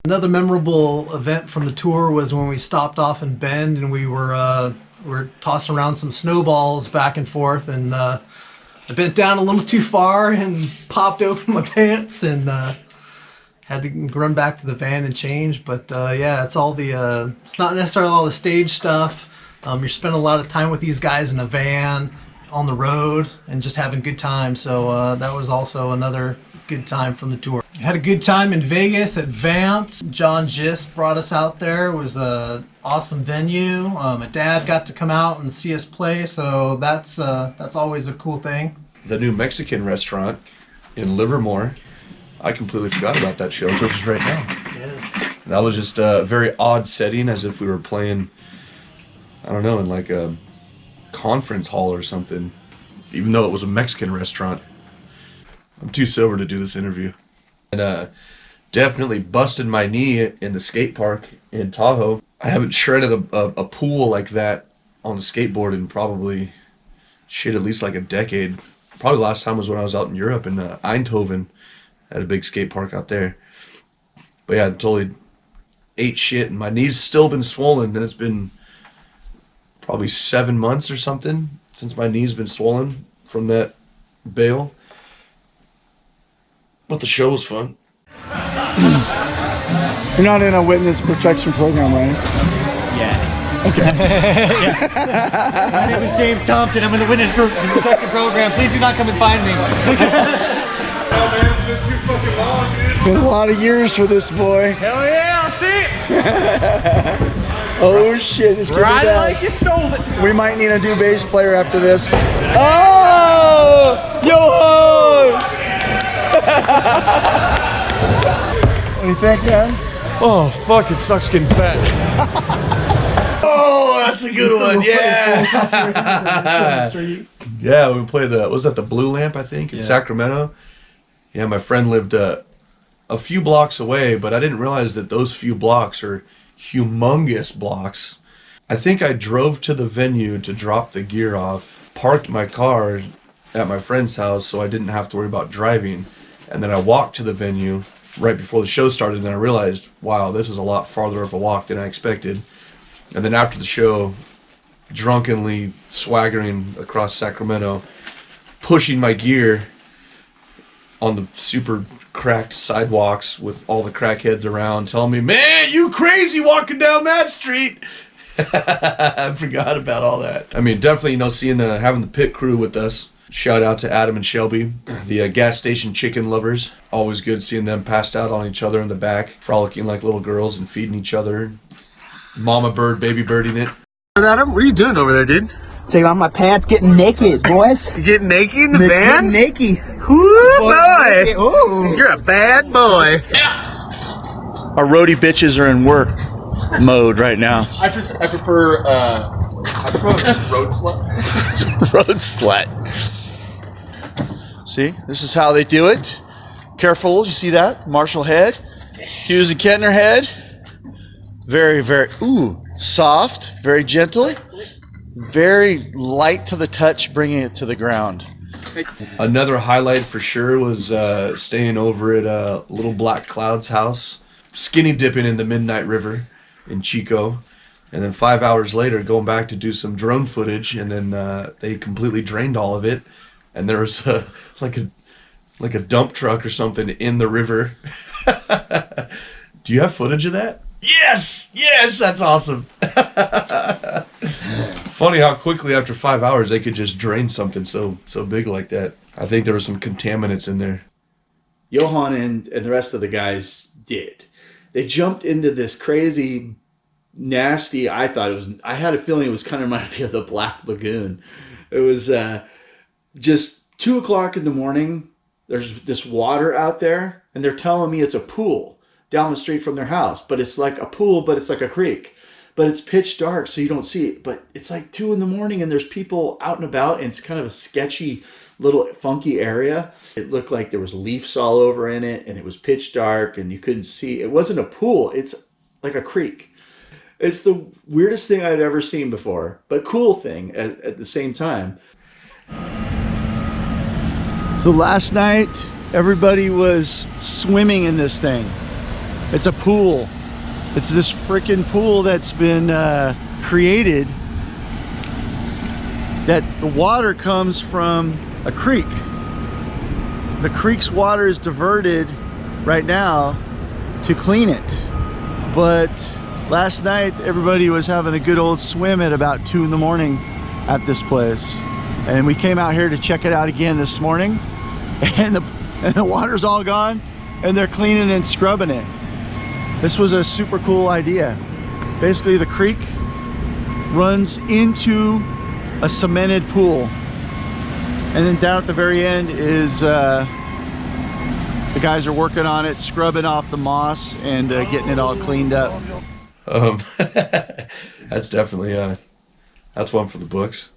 Another memorable event from the tour was when we stopped off in Bend and we were tossing around some snowballs back and forth, and I bent down a little too far and popped open my pants and had to run back to the van and change. But yeah, it's all the it's not necessarily all the stage stuff. You're spending a lot of time with these guys in a van on the road and just having good time. So that was also another good time from the tour. Had a good time in Vegas at Vamped. John Gist brought us out there. It was a awesome venue. My dad got to come out and see us play, so that's always a cool thing. The new Mexican restaurant in Livermore, I completely forgot about that show, which is right now. Yeah. That was just a very odd setting, as if we were playing, I don't know, in like a conference hall or something, even though it was a Mexican restaurant. I'm too sober to do this interview. And definitely busted my knee in the skate park in Tahoe. I haven't shredded a pool like that on a skateboard in probably, shit, at least like a decade. Probably last time was when I was out in Europe in Eindhoven, at a big skate park out there. But yeah, I totally ate shit, and my knee's still been swollen, and it's been probably 7 months or something since my knee's been swollen from that bail. But the show was fun. You're not in a witness protection program, right? Yes. Okay. My name is James Thompson. I'm in the witness protection program. Please do not come and find me. It's been a lot of years for this boy. Hell yeah, I'll see it. Oh shit, this could be Ride bad. like you stole it. We might need a new bass player after this. Oh! Johan! What do you think, man? Oh, fuck, it sucks getting fat. Oh, that's a good one, yeah. Yeah, we played, was that the Blue Lamp, I think, in Sacramento? Yeah, my friend lived a few blocks away, but I didn't realize that those few blocks are humongous blocks. I think I drove to the venue to drop the gear off, parked my car at my friend's house so I didn't have to worry about driving, and then I walked to the venue right before the show started, and I realized, wow, this is a lot farther of a walk than I expected. And then after the show, drunkenly swaggering across Sacramento, pushing my gear on the super cracked sidewalks with all the crackheads around telling me, man, you crazy walking down that street. I forgot about all that. I mean, definitely, seeing having the pit crew with us. Shout out to Adam and Shelby, the gas station chicken lovers. Always good seeing them passed out on each other in the back, frolicking like little girls and feeding each other. Mama bird, baby birding it. Adam, what are you doing over there, dude? Taking off my pants, getting naked, boys. You getting naked in the van? Naked. Woo, boy! Ooh. You're a bad boy. Our roadie bitches are in work mode right now. I prefer road slut. Road slut. See, this is how they do it. Careful, you see that? Marshall head. Hughes and Kettner head. Very, very, soft, very gentle. Very light to the touch, bringing it to the ground. Another highlight for sure was staying over at Little Black Cloud's house, skinny dipping in the Midnight River in Chico, and then 5 hours later going back to do some drone footage, and then they completely drained all of it, and there was like a dump truck or something in the river. Do you have footage of that? Yes, that's awesome. Funny how quickly after 5 hours they could just drain something so big like that. I think there were some contaminants in there. Johan and the rest of the guys did. They jumped into this crazy, nasty, I had a feeling it was kind of reminded me of the Black Lagoon. It was just 2 o'clock in the morning. There's this water out there, and they're telling me it's a pool down the street from their house. But it's like a pool, but it's like a creek. But it's pitch dark, so you don't see it. But it's like 2 in the morning, and there's people out and about, and it's kind of a sketchy, little funky area. It looked like there was leaves all over in it, and it was pitch dark, and you couldn't see. It wasn't a pool. It's like a creek. It's the weirdest thing I'd ever seen before, but cool thing at the same time. So last night, everybody was swimming in this thing. It's a pool. It's this freaking pool that's been created, that the water comes from a creek. The creek's water is diverted right now to clean it. But last night, everybody was having a good old swim at about 2 in the morning at this place. And we came out here to check it out again this morning. And the water's all gone, and they're cleaning and scrubbing it. This was a super cool idea. Basically, the creek runs into a cemented pool. And then down at the very end is, the guys are working on it, scrubbing off the moss and getting it all cleaned up. That's definitely, that's one for the books.